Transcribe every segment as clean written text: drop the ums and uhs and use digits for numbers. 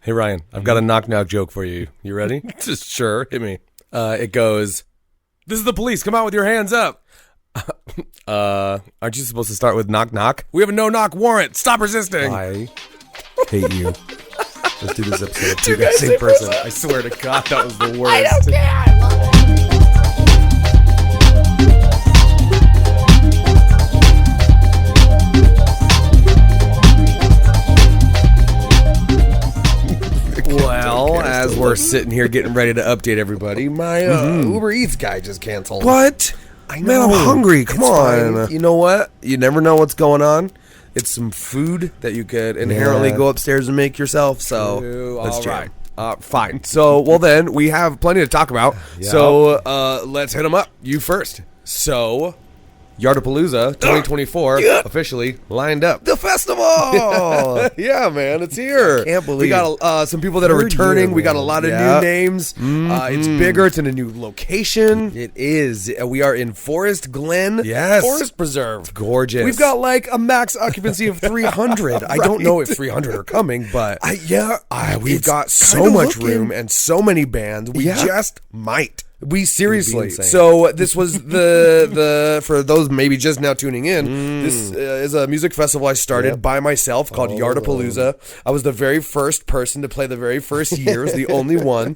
Hey, Ryan, I've got a knock-knock joke for you. You ready? Just sure. Hit me. It goes, "This is the police. Come out with your hands up." Aren't you supposed to start with knock-knock? We have a no-knock warrant. Stop resisting. I hate you. Let's do this episode of Two Guys in Person. I swear to God, that was the worst. I don't care. Well, as we're sitting here getting ready to update everybody, my Uber Eats guy just canceled. What? I know. Man, I'm hungry. Come It's on. fine. You know what? You never know what's going on. It's some food that you could inherently go upstairs and make yourself. So let's jam. Fine. So, well then, we have plenty to talk about. Yeah. So, let's hit them up. You first. So, Yardapalooza 2024 officially lined up. The festival! Yeah, man, it's here. Can't believe we got some people that are Third returning. year, We got a man. lot of Yeah. new names. It's bigger. It's in a new location. It is. We are in Forest Glen Yes. Forest Preserve. Gorgeous. We've got like a max occupancy of 300. I don't know if 300 are coming, but we've it's got so kinda much looking- room and so many bands. We just might. We seriously. insane. So this was the for those maybe just now tuning in. This is a music festival I started by myself called Yardapalooza. I was the very first person to play the very first year. Was the only one.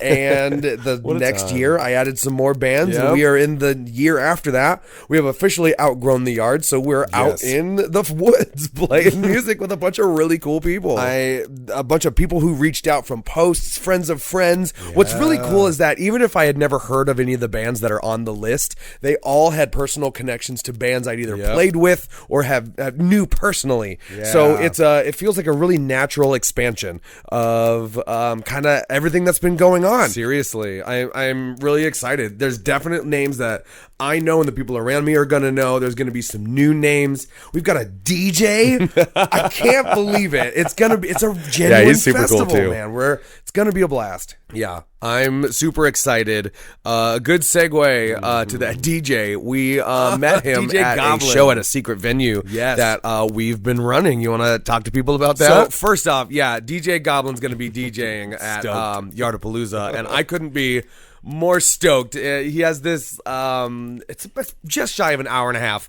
And the next year I added some more bands. And we are in the year after that. We have officially outgrown the yard, so we're out in the woods playing music with a bunch of really cool people. A bunch of people who reached out from posts, friends of friends. What's really cool is that even if I had never heard of any of the bands that are on the list, they all had personal connections to bands I'd either played with or have knew personally. So it feels like a really natural expansion of kind of everything that's been going on. Seriously, I'm really excited. There's definite names that I know and the people around me are going to know. There's going to be some new names. We've got a DJ. I can't believe it. It's a genuine he's super cool, festival, too. man. It's going to be a blast. Yeah, I'm super excited. Good segue to that DJ. We met him DJ at Goblin. a show at a secret venue that we've been running. You want to talk to people about that? So first off, DJ Goblin's going to be DJing at Yardapalooza, and I couldn't be more stoked. He has this it's just shy of an hour and a half.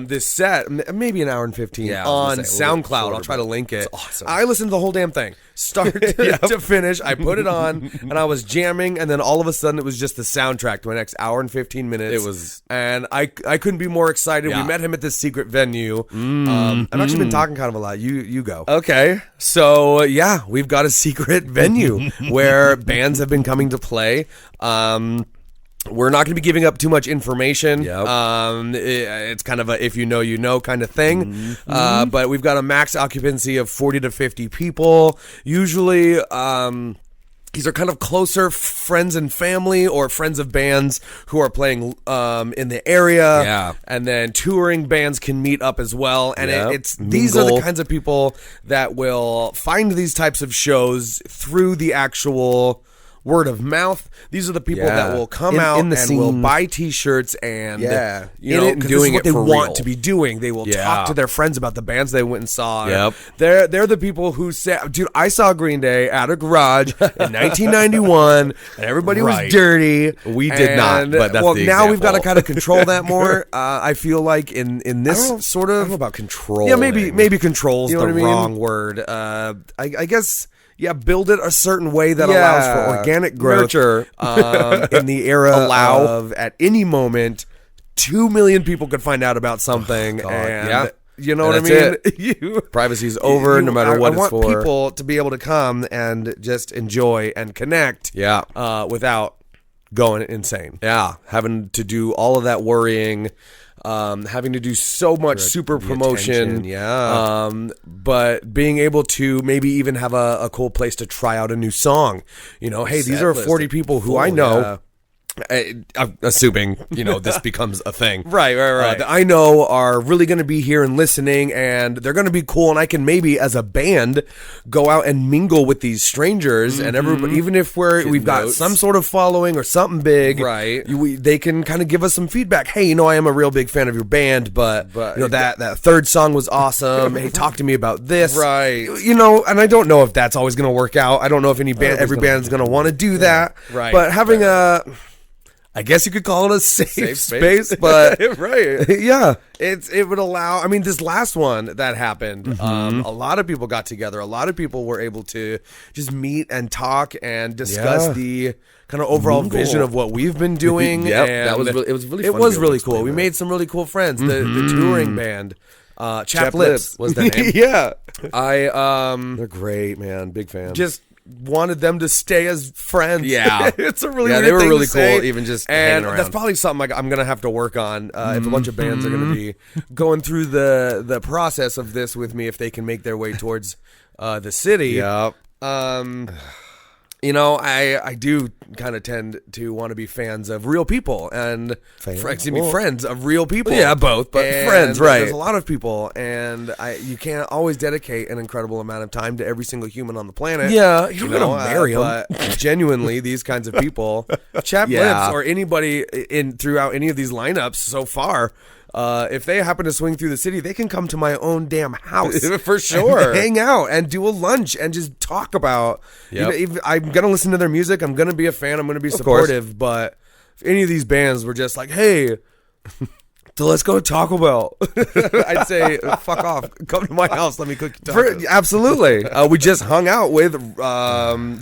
This set, maybe an hour and 15 on SoundCloud. I'll try to link it. It's awesome. I listened to the whole damn thing, start to finish. I put it on and I was jamming, and then all of a sudden it was just the soundtrack to my next hour and 15 minutes. And I couldn't be more excited. We met him at this secret venue. I've actually been talking kind of a lot. You go. Okay. So we've got a secret venue where bands have been coming to play. We're not going to be giving up too much information. It's kind of a if you know, you know kind of thing. But we've got a max occupancy of 40 to 50 people. Usually, these are kind of closer friends and family or friends of bands who are playing in the area. And then touring bands can meet up as well. And these are the kinds of people that will find these types of shows through the actual word of mouth. These are the people that will come out in the and scene. Will buy T-shirts and doing what they want to be doing. They will talk to their friends about the bands they went and saw. They're the people who say, "Dude, I saw Green Day at a garage in 1991, and everybody was dirty." We did not, but that's the now we've got to example. kind of control that more. I feel like in this sort of I don't know about control. Yeah, maybe control's You know the what I mean? wrong word. I guess. Yeah, build it a certain way that allows for organic growth. Nurture. In the era of, at any moment, 2 million people could find out about something. And you know what I mean? Privacy's over no matter what it's for. I want people to be able to come and just enjoy and connect without going insane. Having to do all of that worrying. Having to do so much super promotion, but being able to maybe even have a cool place to try out a new song. You know, hey, these are 40 people who I know I'm assuming, this becomes a thing. Right. That I know are really going to be here and listening, and they're going to be cool, and I can maybe, as a band, go out and mingle with these strangers, and everybody, even if we've got some sort of following or something big, right? They can kind of give us some feedback. Hey, I am a real big fan of your band, but that third song was awesome. Hey, talk to me about this. Right. And I don't know if that's always going to work out. I don't know if every band's going to want to do that. Right. But having I guess you could call it a safe space, but right, yeah, it would allow. I mean, this last one that happened, a lot of people got together. A lot of people were able to just meet and talk and discuss the kind of overall vision of what we've been doing. It was really fun. It was really cool. We made some really cool friends. The touring band. Chap Lips was their name. Yeah, they're great, man. Big fan. Just wanted them to stay as friends. Yeah, it's a really weird they were thing really to say. cool. Even just and hanging around. That's probably something I'm gonna have to work on if a bunch of bands are gonna be going through the process of this with me, if they can make their way towards the city. Yep. I do kind of tend to want to be fans of real people and friends of real people. Yeah, both, but friends, right? There's a lot of people, and you can't always dedicate an incredible amount of time to every single human on the planet. Yeah, you're gonna marry them. But genuinely, these kinds of people, Chap Lips or anybody throughout any of these lineups so far. If they happen to swing through the city, they can come to my own damn house for sure. Hang out and do a lunch and just talk about. I'm gonna listen to their music. I'm gonna be a fan. I'm gonna be supportive. But if any of these bands were just like, hey, so let's go to Taco Bell, I'd say, fuck off. Come to my house. Let me cook you tacos. Absolutely. We just hung out with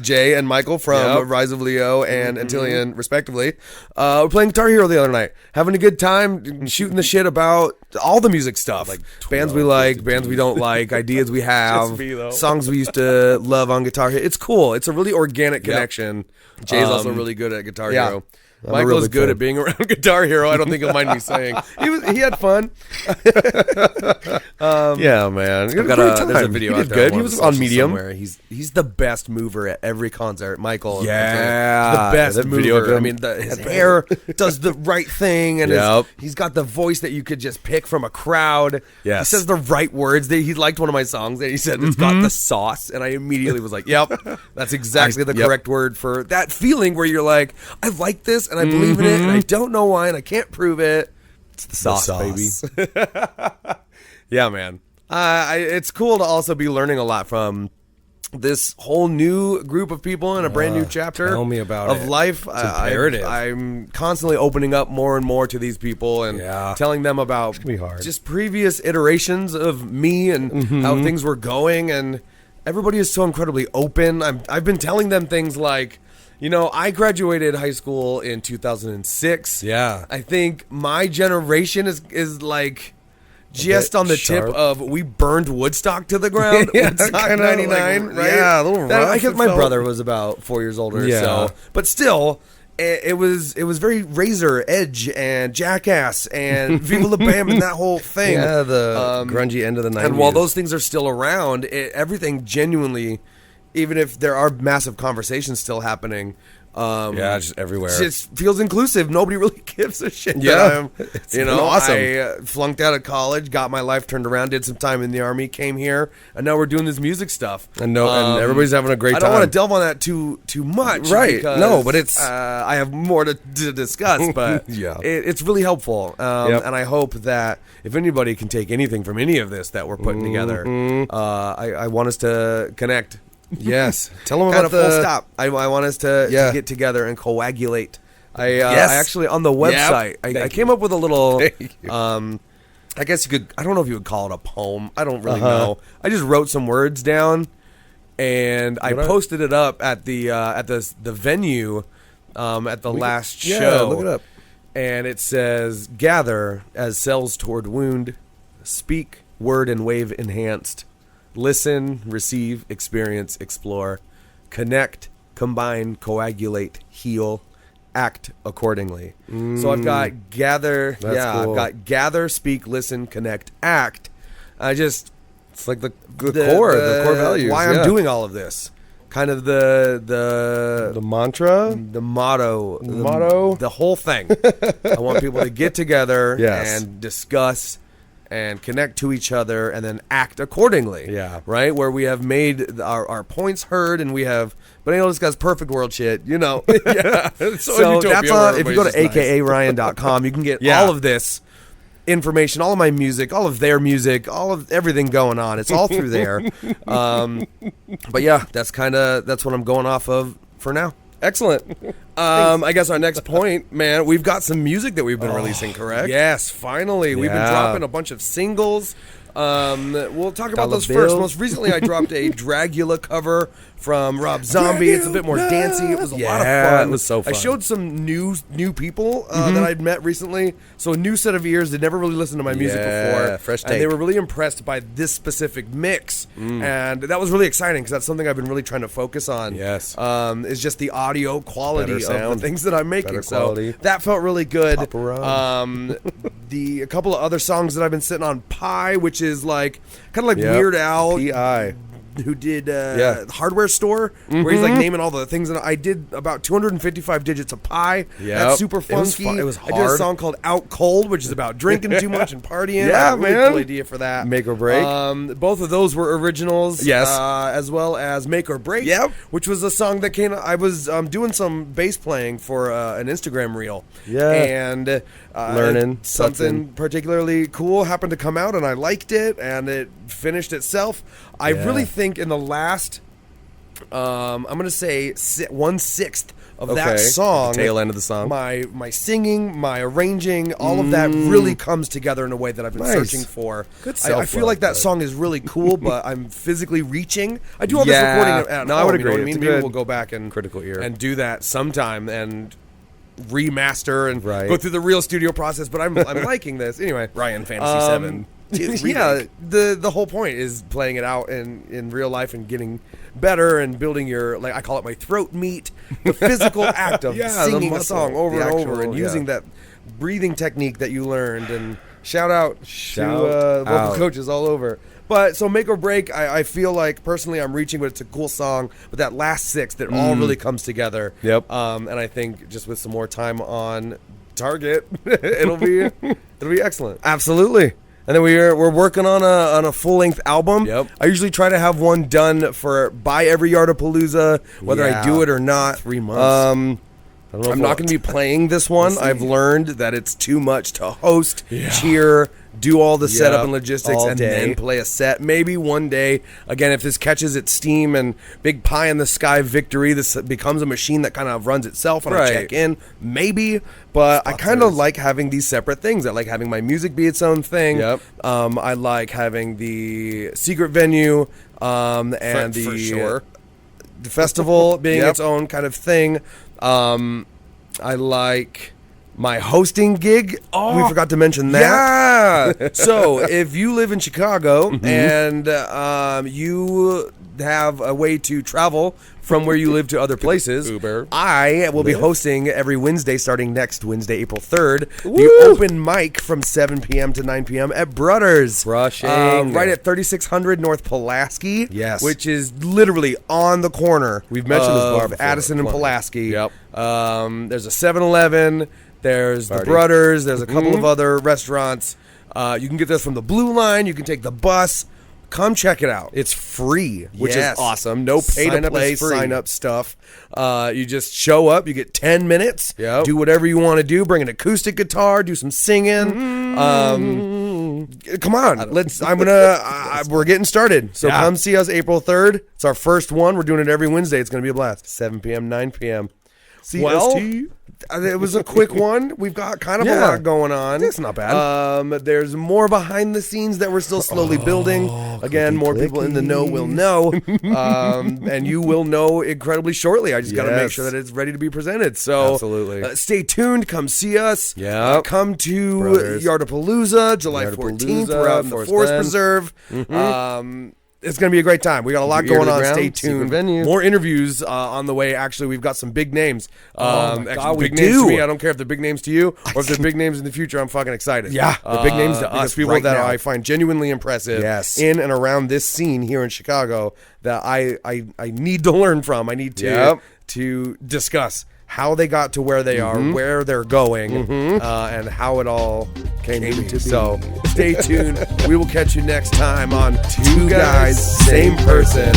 Jay and Michael from Rise of Leo and Antillion, respectively. We're playing Guitar Hero the other night, having a good time, shooting the shit about all the music stuff, like bands we like, bands we don't like, ideas we have, songs we used to love on Guitar Hero. It's cool. It's a really organic connection. Jay's also really good at Guitar Hero. Michael's good at being around Guitar Hero. I don't think he'll mind me saying he had fun. Yeah, man. There's a video out there. He was on Medium. Somewhere. He's the best mover at every concert. Michael. Yeah, the best mover. I mean, his hair does the right thing, and he's got the voice that you could just pick from a crowd. Yes. He says the right words. He liked one of my songs, and he said it's got the sauce, and I immediately was like, "Yep, that's exactly the correct word for that feeling where you're like, I like this." And I believe in it, and I don't know why, and I can't prove it. It's the sauce. Baby. Yeah, man. It's cool to also be learning a lot from this whole new group of people in a brand new chapter tell me about of it. life. It's imperative. I'm constantly opening up more and more to these people and telling them about just previous iterations of me and how things were going, and everybody is so incredibly open. I've been telling them things like, I graduated high school in 2006. Yeah. I think my generation is like just on the tip of we burned Woodstock to the ground. Woodstock 99, right? Yeah, a little rough. I guess my brother was about 4 years older. Yeah. So, but still, it was very Razor, Edge, and Jackass, and Viva La Bam, and that whole thing. Yeah, the grungy end of the 90s. And while those things are still around, everything genuinely, even if there are massive conversations still happening, just everywhere. It just feels inclusive. Nobody really gives a shit. Yeah, it's awesome. I flunked out of college, got my life turned around, did some time in the Army, came here, and now we're doing this music stuff. And everybody's having a great time. I don't want to delve on that too much, right? Because, no, but it's I have more to discuss, but it's really helpful. And I hope that if anybody can take anything from any of this that we're putting together, I want us to connect. Yes, tell them about the full stop. I want us to get together and coagulate. I actually on the website I came up with a little. I guess you could. I don't know if you would call it a poem. I don't really know. I just wrote some words down, and I posted it up at the venue at the last show. Look it up. And it says, "Gather as cells toward wound, speak word and wave enhanced." Listen, receive, experience, explore, connect, combine, coagulate, heal, act accordingly. So I've got gather. Cool. I've got gather, speak, listen, connect, act. It's like the core values. Why I'm doing all of this. kind of the mantra, the motto, the whole thing. I want people to get together Yes. and discuss and connect to each other and then act accordingly. Yeah. Right? Where we have made our points heard and we have been able to discuss perfect world shit, yeah. So that's on, if you go to AKARyan.com, you can get all of this information, all of my music, all of their music, all of everything going on. It's all through there. But yeah, that's what I'm going off of for now. Excellent. I guess our next point, man, we've got some music that we've been releasing, correct? Yes, finally. We've been dropping a bunch of singles. We'll talk about those first. Most recently, I dropped a Dragula cover from Rob Zombie. It's a bit more dancey. It was a lot of fun. It was so fun. I showed some new people that I'd met recently. So a new set of ears. They'd never really listened to my music before. Fresh take. And they were really impressed by this specific mix. And that was really exciting because that's something I've been really trying to focus on. Yes. Is just the audio quality of sound. the things that I'm making. Better So quality. that felt really good. Pop around. A couple of other songs that I've been sitting on, Pi, which is like kind of like Weird Al, P.I. who did Hardware Store, where he's like naming all the things. And I did about 255 digits of Pi. That's super funky. It was hard. I did a song called Out Cold, which is about drinking too much and partying. Yeah, I had a really man. cool idea for that. Make or Break. Both of those were originals. Yes. As well as Make or Break. Yep. Which was a song that came. I was doing some bass playing for an Instagram reel. Yeah. And learning something particularly cool happened to come out, and I liked it, and it finished itself. I really think in the last, I'm going to say 1/6 of that song, the tail end of the song, my singing, my arranging, all of that really comes together in a way that I've been searching for. Good I feel like that song is really cool, but I'm physically reaching. I do all this recording at home. I would agree. You know what I mean? Maybe we'll go back and critical ear and do that sometime and remaster and Right. go through the real studio process. But I'm liking this anyway. Ryan Fantasy 7. Yeah, the whole point is playing it out in real life and getting better and building your, like I call it, my throat meat, the physical act of singing a song over and over and using that breathing technique that you learned. And shout out to vocal coaches all over. But so Make or Break, I feel like personally I'm reaching, but it's a cool song. But that last 6 that all really comes together. Yep. And I think just with some more time on target, it'll be excellent. Absolutely. And then we're working on a full length album. Yep. I usually try to have one done by every Yardapalooza, whether I do it or not. 3 months. I'm not going to be playing this one. I've learned that it's too much to host, cheer, do all the setup and logistics, and then play a set. Maybe one day, again, if this catches its steam and big pie in the sky victory, this becomes a machine that kind of runs itself when I check in. Maybe, but I kind of like having these separate things. I like having my music be its own thing. Yep. I like having the secret venue and the festival being its own kind of thing. I like my hosting gig. Oh, we forgot to mention that. Yeah. So if you live in Chicago and you have a way to travel from where you live to other places, Uber. I will be hosting every Wednesday starting next Wednesday, April 3rd, the open mic from 7 p.m. to 9 p.m. at Brudders. Right at 3600 North Pulaski. Yes. Which is literally on the corner. We've mentioned this bar before. Addison and Pulaski. Yep. There's a 7-Eleven. There's the Brudders. There's a couple of other restaurants. You can get this from the Blue Line. You can take the bus. Come check it out. It's free, which is awesome. No pay to play, sign up stuff. You just show up. You get 10 minutes. Do whatever you want to do. Bring an acoustic guitar. Do some singing. Come on. We're getting started. So come see us April 3rd. It's our first one. We're doing it every Wednesday. It's going to be a blast. 7 p.m., 9 p.m. CST. It was a quick one. We've got kind of a lot going on. It's not bad. There's more behind the scenes that we're still slowly building. Again, more people in the know will know. And you will know incredibly shortly. I just got to make sure that it's ready to be presented. So absolutely. Stay tuned. Come see us. Come to Brothers. Yardapalooza, July 14th. We're out in the Forest Preserve. it's going to be a great time. We got a lot going on. Stay tuned. Venue. More interviews on the way. Actually, we've got some big names. Big names to me. I don't care if they're big names to you or if they're big names in the future. I'm fucking excited. Yeah, they're big names to us. People that I find genuinely impressive in and around this scene here in Chicago that I need to learn from. I need to discuss how they got to where they are, where they're going, and how it all came to be. So stay tuned. We will catch you next time on Two Guys, Same Person.